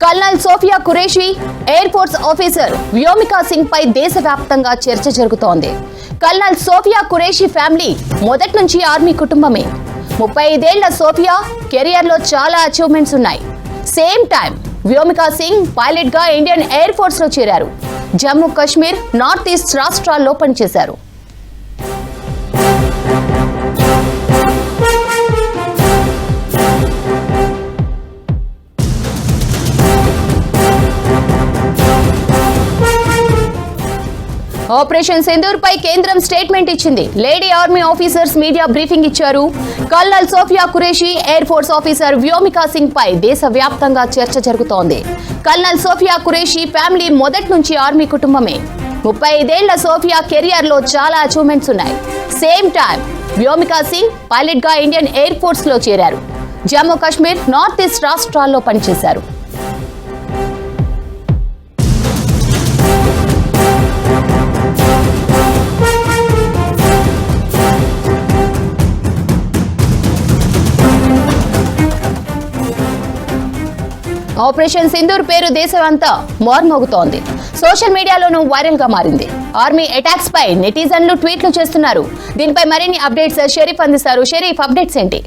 Colonel Sofiya Qureshi air force officer Vyomika Singh పై దేశవ్యాప్తంగా చర్చ జరుగుతోంది. కల్నల్ సోఫియా ఖురేషీ ఫ్యామిలీ మొదటి నుంచి ఆర్మీ కుటుంబమే. 35 ఏళ్ల సోఫియా కెరియర్ లో చాలా అచీవ్మెంట్స్ ఉన్నాయి. Same time Vyomika Singh pilot గా ఇండియన్ ఎయిర్ ఫోర్స్ లో చేరారు. జమ్మూ కాశ్మీర్, నార్త్ ఈస్ట్ రాష్ట్రాల్లో పనిచేశారు. ఆపరేషన్ సింధూర్ పై కేంద్రం స్టేట్మెంట్ ఇచ్చింది. Lady army officers media briefing ఇచ్చారు. Colonel Sofiya Qureshi air force officer Vyomika Singh పై దేశవ్యాప్తంగా చర్చ జరుగుతోంది. కల్నల్ సోఫియా ఖురేషీ ఫ్యామిలీ మొదటి నుంచి ఆర్మీ కుటుంబమే. 35 ఏళ్ల సోఫియా కెరియర్ లో చాలా అచీవ్మెంట్స్ ఉన్నాయి. Same time Vyomika Singh pilot గా ఇండియన్ ఎయిర్ ఫోర్స్ లో చేరారు. జమ్మూ కాశ్మీర్, నార్త్ ఈస్ట్ రాష్ట్రాల్లో పనిచేశారు. ఆపరేషన్ సింధూర్ పేరు దేశమంతా మార్మోగుతోంది. సోషల్ మీడియాలోనూ వైరల్ గా మారింది. ఆర్మీ అటాక్స్ పై నెటిజన్లు ట్వీట్లు చేస్తున్నారు. దీనిపై మరిన్ని అప్డేట్స్ షరీఫ్ అందిస్తారు. షరీఫ్, అప్డేట్స్ ఏంటి?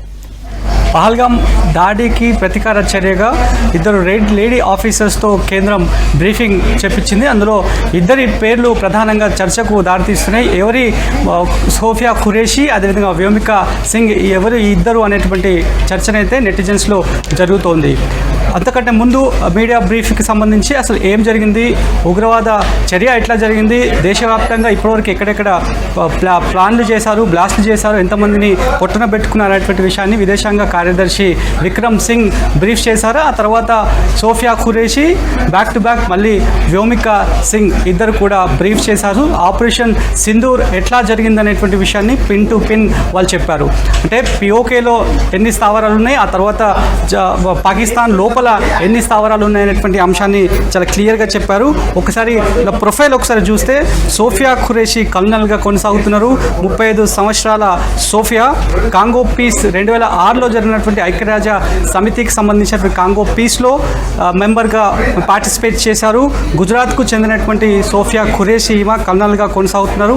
పహల్గామ్ దాడికి ప్రతీకార చర్యగా ఇద్దరు లేడీ ఆఫీసర్స్తో కేంద్రం బ్రీఫింగ్ చెప్పించింది. అందులో ఇద్దరి పేర్లు ప్రధానంగా చర్చకు దారితీస్తున్నాయి. ఎవరి సోఫియా ఖురేషీ, అదేవిధంగా వ్యోమికా సింగ్, ఎవరు ఈ ఇద్దరు అనేటువంటి చర్చనైతే నెటిజన్స్లో జరుగుతోంది. అంతకంటే ముందు మీడియా బ్రీఫ్కి సంబంధించి అసలు ఏం జరిగింది, ఉగ్రవాద చర్య ఎట్లా జరిగింది, దేశవ్యాప్తంగా ఇప్పటివరకు ఎక్కడెక్కడ ప్లాన్లు చేశారు, బ్లాస్ట్లు చేశారు, ఎంతమందిని పొట్టున పెట్టుకున్నారు అనేటువంటి విషయాన్ని విదేశాంగ కార్యదర్శి విక్రమ్ సింగ్ బ్రీఫ్ చేశారు. ఆ తర్వాత Sofiya Qureshi back to back మళ్ళీ వ్యోమికా సింగ్ ఇద్దరు కూడా బ్రీఫ్ చేశారు. ఆపరేషన్ సింధూర్ ఎట్లా జరిగింది అనేటువంటి విషయాన్ని పిన్ టు పిన్ వాళ్ళు చెప్పారు. అంటే పిఓకేలో ఎన్ని స్థావరాలు ఉన్నాయి, ఆ తర్వాత పాకిస్తాన్ లోపల ఎన్ని స్థావరాలు ఉన్నాయనేటువంటి అంశాన్ని చాలా క్లియర్గా చెప్పారు. ఒకసారి ప్రొఫైల్ ఒకసారి చూస్తే సోఫియా ఖురేషీ కల్నల్గా కొనసాగుతున్నారు. 35 సంవత్సరాల సోఫియా కాంగో పీస్ 2006లో జరిగినటువంటి ఐక్యరాజ్య సమితికి సంబంధించినటువంటి కాంగో పీస్లో మెంబర్గా పార్టిసిపేట్ చేశారు. గుజరాత్కు చెందినటువంటి సోఫియా ఖురేషీ కల్నల్గా కొనసాగుతున్నారు.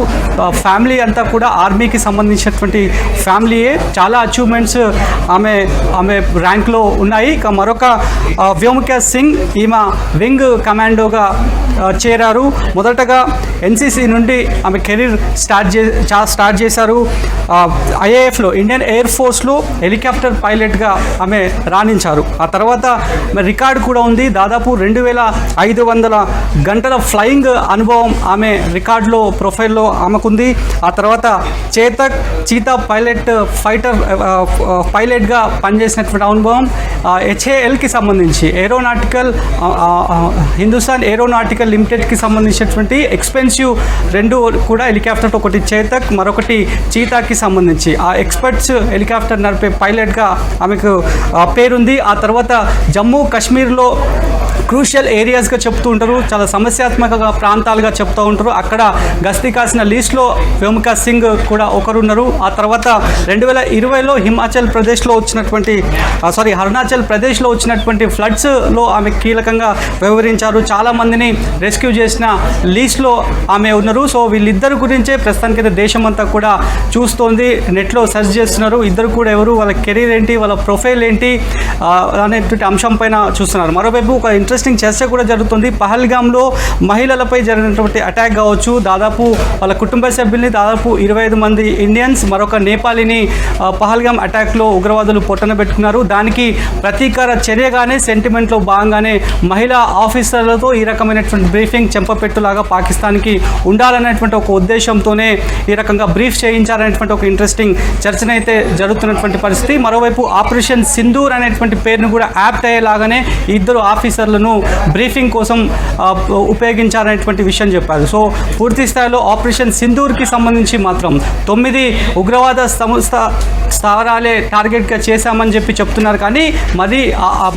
ఫ్యామిలీ అంతా కూడా ఆర్మీకి సంబంధించినటువంటి ఫ్యామిలీయే. చాలా అచీవ్మెంట్స్ ఆమె ర్యాంక్లో ఉన్నాయి. ఇక మరొక వ్యోమికా సింగ్ ఈమె వింగ్ కమాండోగా చేరారు. మొదటగా ఎన్సీసీ నుండి ఆమె కెరీర్ స్టార్ట్ చేశారు. ఐఏఎఫ్లో ఇండియన్ ఎయిర్ ఫోర్స్లో హెలికాప్టర్ పైలట్గా ఆమె రాణించారు. ఆ తర్వాత రికార్డు కూడా ఉంది. దాదాపు 2500 గంటల ఫ్లయింగ్ అనుభవం ఆమె రికార్డులో ప్రొఫైల్లో ఆమెకుంది. ఆ తర్వాత చీతా పైలట్గా పనిచేసినటువంటి అనుభవం, హెచ్ఏఎల్కి సంబంధించి హిందుస్థాన్ ఏరోనాటికల్ లిమిటెడ్కి సంబంధించినటువంటి ఎక్స్పెన్సివ్ 2 కూడా హెలికాప్టర్, ఒకటి చేతక్, మరొకటి చీతాకి సంబంధించి ఆ ఎక్స్పర్ట్స్ హెలికాప్టర్ నడిపే పైలట్గా ఆమెకు పేరుంది. ఆ తర్వాత జమ్మూ కాశ్మీర్లో క్రూషియల్ ఏరియాస్గా చెప్తూ ఉంటారు, చాలా సమస్యాత్మక ప్రాంతాలుగా చెప్తూ ఉంటారు. అక్కడ గస్తీ కాసిన లిస్ట్లో వ్యోమికా సింగ్ కూడా ఒకరున్నారు. ఆ తర్వాత 2020లో అరుణాచల్ ప్రదేశ్లో వచ్చినటువంటి ఫ్లడ్స్లో ఆమె కీలకంగా వ్యవహరించారు. చాలామందిని రెస్క్యూ చేసిన లీస్ట్లో ఆమె ఉన్నారు. సో వీళ్ళిద్దరు గురించే ప్రస్తుతానికైతే దేశం అంతా కూడా చూస్తోంది, నెట్లో సెర్చ్ చేస్తున్నారు. ఇద్దరు కూడా ఎవరు, వాళ్ళ కెరీర్ ఏంటి, వాళ్ళ ప్రొఫైల్ ఏంటి అనేటువంటి అంశం పైన చూస్తున్నారు. మరోవైపు ఒక ఇంట్రెస్టింగ్ చర్చ కూడా జరుగుతుంది. పహల్గామ్లో మహిళలపై జరిగినటువంటి అటాక్ కావచ్చు, దాదాపు వాళ్ళ కుటుంబ సభ్యుల్ని దాదాపు 25 మంది ఇండియన్స్, మరొక నేపాలీని పహల్గామ్ అటాక్లో ఉగ్రవాదులు పొట్టన పెట్టుకున్నారు. దానికి ప్రతీకార చర్యగానే సెంటిమెంట్లో భాగంగానే మహిళా ఆఫీసర్లతో ఈ రకమైనటువంటి బ్రీఫింగ్ చెంపపెట్టులాగా పాకిస్తాన్కి ఉండాలనేటువంటి ఒక ఉద్దేశంతోనే ఈ రకంగా బ్రీఫ్ చేయించాలనేటువంటి ఒక ఇంట్రెస్టింగ్ చర్చనైతే జరుగుతున్నటువంటి పరిస్థితి. మరోవైపు ఆపరేషన్ సింధూర్ అనేటువంటి పేరును కూడా యాప్ట్ అయ్యేలాగానే ఇద్దరు ఆఫీసర్లను ను బ్రీఫింగ్ కోసం ఉపయోగించారనేటువంటి విషయం చెప్పారు. సో పూర్తి స్థాయిలో ఆపరేషన్ సింధూర్కి సంబంధించి మాత్రం 9 ఉగ్రవాద సంస్థ స్థావరాలే టార్గెట్గా చేశామని చెప్పి చెప్తున్నారు. కానీ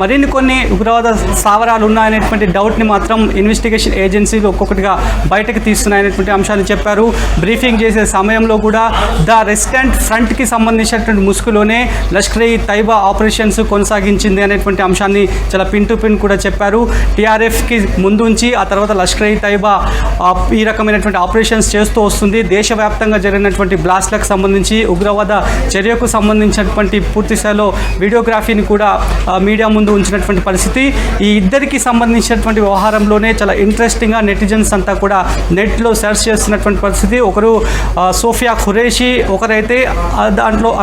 మరిన్ని కొన్ని ఉగ్రవాద స్థావరాలు ఉన్నాయనేటువంటి డౌట్ని మాత్రం ఇన్వెస్టిగేషన్ ఏజెన్సీలు ఒక్కొక్కటిగా బయటకు తీస్తున్నాయనేటువంటి అంశాన్ని చెప్పారు. బ్రీఫింగ్ చేసే సమయంలో కూడా ద రెసిస్టెంట్ ఫ్రంట్కి సంబంధించినటువంటి ముసుగులోనే లష్కర్ ఈ తైబా ఆపరేషన్స్ కొనసాగించింది అనేటువంటి అంశాన్ని చాలా పిన్ టు పిన్ కూడా చెప్పారు. టీఆర్ఎఫ్కి ముందుంచి ఆ తర్వాత లష్కర్ ఈ తైబా ఈ రకమైనటువంటి ఆపరేషన్స్ చేస్తూ వస్తుంది. దేశవ్యాప్తంగా జరిగినటువంటి బ్లాస్ట్లకు సంబంధించి ఉగ్రవాద చర్యకు సంబంధించినటువంటి పూర్తి స్థాయిలో వీడియోగ్రఫీని కూడా మీడియా ముందు ఉంచినటువంటి పరిస్థితి. ఈ ఇద్దరికి సంబంధించినటువంటి వ్యవహారంలోనే చాలా ఇంట్రెస్టింగ్గా నెటిజన్స్ అంతా కూడా నెట్లో సెర్చ్ చేస్తున్నటువంటి పరిస్థితి. ఒకరు సోఫియా ఖురేషి, ఒకరైతే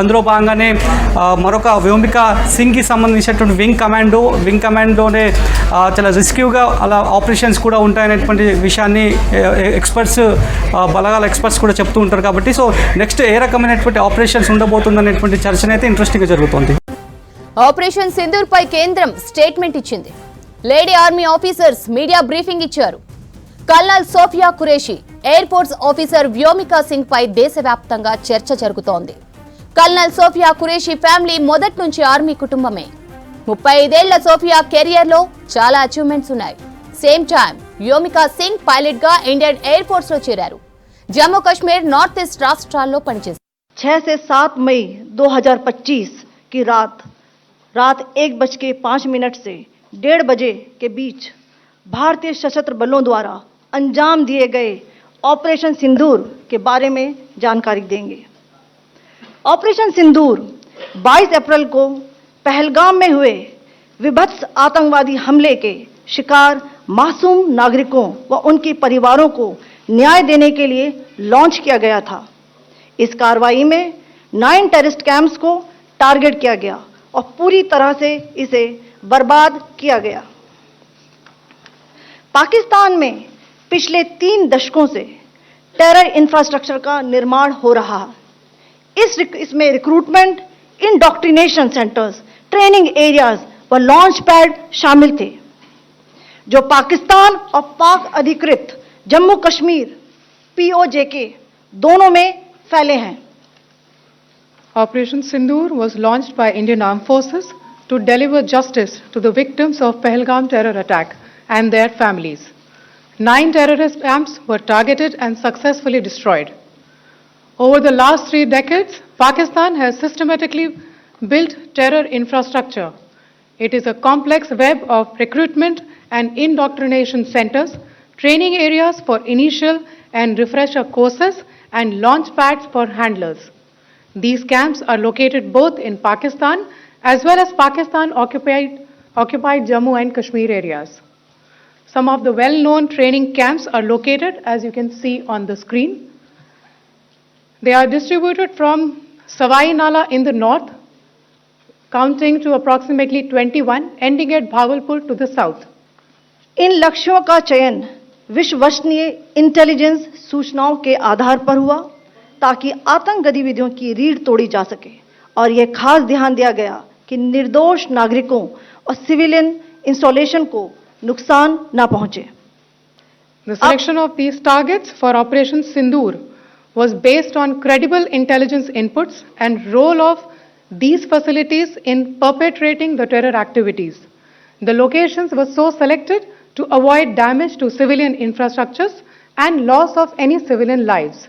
అందులో భాగంగానే మరొక వ్యోమికా సింగ్కి సంబంధించినటువంటి వింగ్ కమాండోనే చాలా రిస్క్యూగా అలా ఆపరేషన్స్ కూడా ఉంటాయనేటువంటి విషయాన్ని బలగాల ఎక్స్పర్ట్స్ కూడా చెప్తూ ఉంటారు. కాబట్టి సో నెక్స్ట్ ఏ రకమైనటువంటి ఆపరేషన్స్ ఉండబోతుందనేటువంటి చర్చ అయితే ఇంట్రెస్టింగ్గా జరుగుతుంది. ఆపరేషన్ సింధూర్ పై కేంద్రం స్టేట్మెంట్ ఇచ్చింది. Lady army officers media briefing ఇచ్చారు. Colonel Sofiya Qureshi, air force officer Vyomika Singh పై దేశవ్యాప్తంగా చర్చ జరుగుతోంది. కల్నల్ సోఫియా ఖురేషి ఫ్యామిలీ మొదటి నుంచి ఆర్మీ కుటుంబమే. 35 ఏళ్ల సోఫియా కెరియర్ లో చాలా అచీవ్మెంట్స్ ఉన్నాయి. Same time Vyomika Singh pilot గా ఇండియన్ ఎయిర్ ఫోర్స్ లో చేరారు. జమ్మూ కశ్మీర్, నార్త్ ఈస్ట్ రాష్ట్రాల్లో పనిచేశారు. 6 से 7 मई 2025 की रात 1:05 से 1:30 बजे के बीच भारतीय सशस्त्र बलों द्वारा अंजाम दिए गए ऑपरेशन सिंदूर के बारे में जानकारी देंगे। ऑपरेशन सिंदूर 22 अप्रैल को पहलगाम में हुए विभत्स आतंकवादी हमले के शिकार मासूम नागरिकों व उनके परिवारों को न्याय देने के लिए लॉन्च किया गया था। इस कार्रवाई में 9 टेररिस्ट कैंप्स को टारगेट किया गया और पूरी तरह से इसे बर्बाद किया गया। पाकिस्तान में पिछले 3 दशकों से टेरर इंफ्रास्ट्रक्चर का निर्माण हो रहा है। इसमें recruitment, indoctrination centres, training areas व लॉन्च पैड शामिल थे, जो पाकिस्तान और पाक अधिकृत जम्मू कश्मीर POJK दोनों में फैले हैं। Operation Sindoor was launched by Indian Armed Forces to deliver justice to the victims of Pahalgam terror attack and their families. 9 terrorist camps were targeted and successfully destroyed. Over the last 3 decades, Pakistan has systematically built terror infrastructure. It is a complex web of recruitment and indoctrination centers, training areas for initial and refresher courses, and launch pads for handlers. These camps are located both in Pakistan as well as Pakistan-occupied Jammu and Kashmir areas. Some of the well-known training camps are located, as you can see on the screen. They are distributed from Savai Nala in the north, counting to approximately 21, ending at Bhagalpur to the south. इन लक्ष्यों का चयन विश्वसनीय intelligence सूचनाओं के आधार पर हुआ ताकि आतंक गतिविधियों की रीढ़ तोड़ी जा सके और यह खास ध्यान दिया गया कि निर्दोष नागरिकों और सिविलियन इंस्टॉलेशन को नुकसान न पहुंचे। The selection of these targets for Operation Sindoor was based on credible intelligence inputs and role of these facilities in perpetrating the terror activities. The locations were so selected to avoid damage to civilian infrastructures and loss of any civilian lives.